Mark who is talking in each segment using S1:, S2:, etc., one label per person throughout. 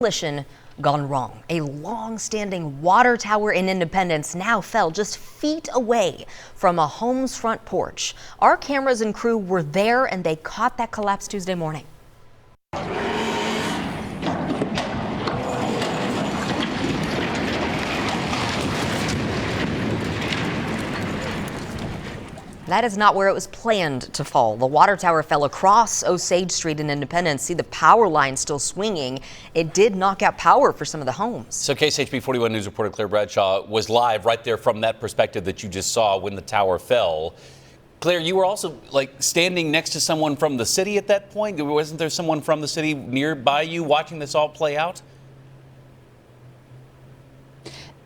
S1: Demolition gone wrong. A long-standing water tower in Independence now fell just feet away from a home's front porch. Our cameras and crew were there and they caught that collapse Tuesday morning. That is not where it was planned to fall. The water tower fell across Osage Street in Independence. See the power line still swinging. It did knock out power for some of the homes.
S2: So KSHB 41 News reporter Claire Bradshaw was live right there from that perspective that you just saw when the tower fell. Claire, you were also standing next to someone from the city at that point. Wasn't there someone from the city nearby you watching this all play out?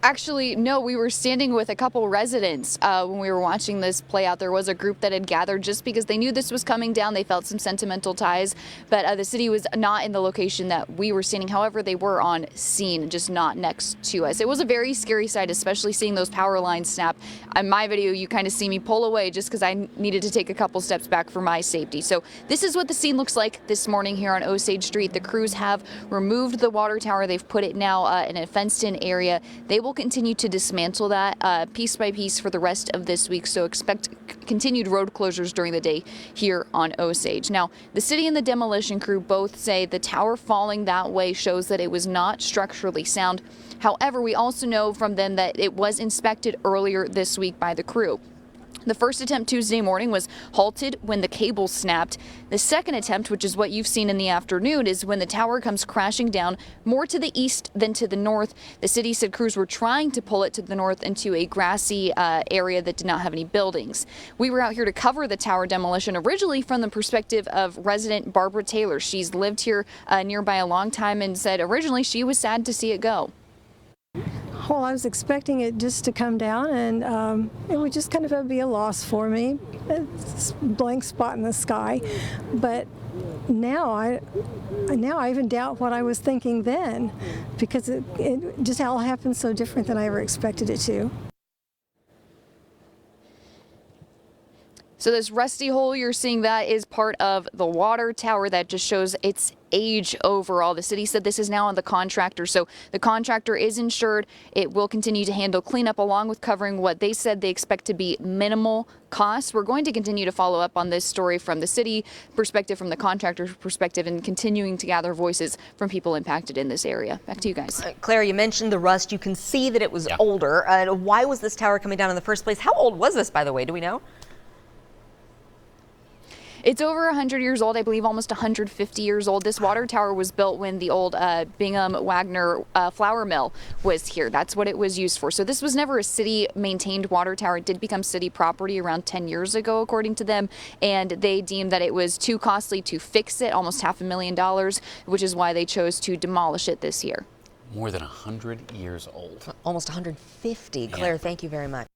S3: Actually, no, we were standing with a couple residents when we were watching this play out. There was a group that had gathered just because they knew this was coming down. They felt some sentimental ties, but the city was not in the location that we were standing. However, they were on scene, just not next to us. It was a very scary sight, especially seeing those power lines snap. In my video, you kind of see me pull away just because I needed to take a couple steps back for my safety. So this is what the scene looks like this morning here on Osage Street. The crews have removed the water tower. They've put it now in a fenced-in area. They will continue to dismantle that piece by piece for the rest of this week, so expect continued road closures during the day here on Osage. Now, the city and the demolition crew both say the tower falling that way shows that it was not structurally sound. However, we also know from them that it was inspected earlier this week by the crew. The first attempt Tuesday morning was halted when the cable snapped. The second attempt, which is what you've seen in the afternoon, is when the tower comes crashing down more to the east than to the north. The city said crews were trying to pull it to the north into a grassy area that did not have any buildings. We were out here to cover the tower demolition originally from the perspective of resident Barbara Taylor. She's lived here nearby a long time and said originally she was sad to see it go.
S4: Well, I was expecting it just to come down, and it would just kind of be a loss for me. It's a blank spot in the sky. But now I even doubt what I was thinking then, because it just all happened so different than I ever expected it to.
S3: So this rusty hole you're seeing, that is part of the water tower. That just shows its age overall. The city said this is now on the contractor, so the contractor is insured. It will continue to handle cleanup along with covering what they said they expect to be minimal costs. We're going to continue to follow up on this story from the city perspective, from the contractor's perspective, and continuing to gather voices from people impacted in this area. Back to you guys.
S1: Claire, you mentioned the rust. You can see that it was older. Why was this tower coming down in the first place? How old was this, by the way? Do we know?
S3: It's over 100 years old, I believe almost 150 years old. This water tower was built when the old Bingham Wagner flour mill was here. That's what it was used for. So this was never a city-maintained water tower. It did become city property around 10 years ago, according to them, and they deemed that it was too costly to fix it, almost $500,000, which is why they chose to demolish it this year.
S2: More than 100 years old.
S1: Almost 150. Claire, thank you very much.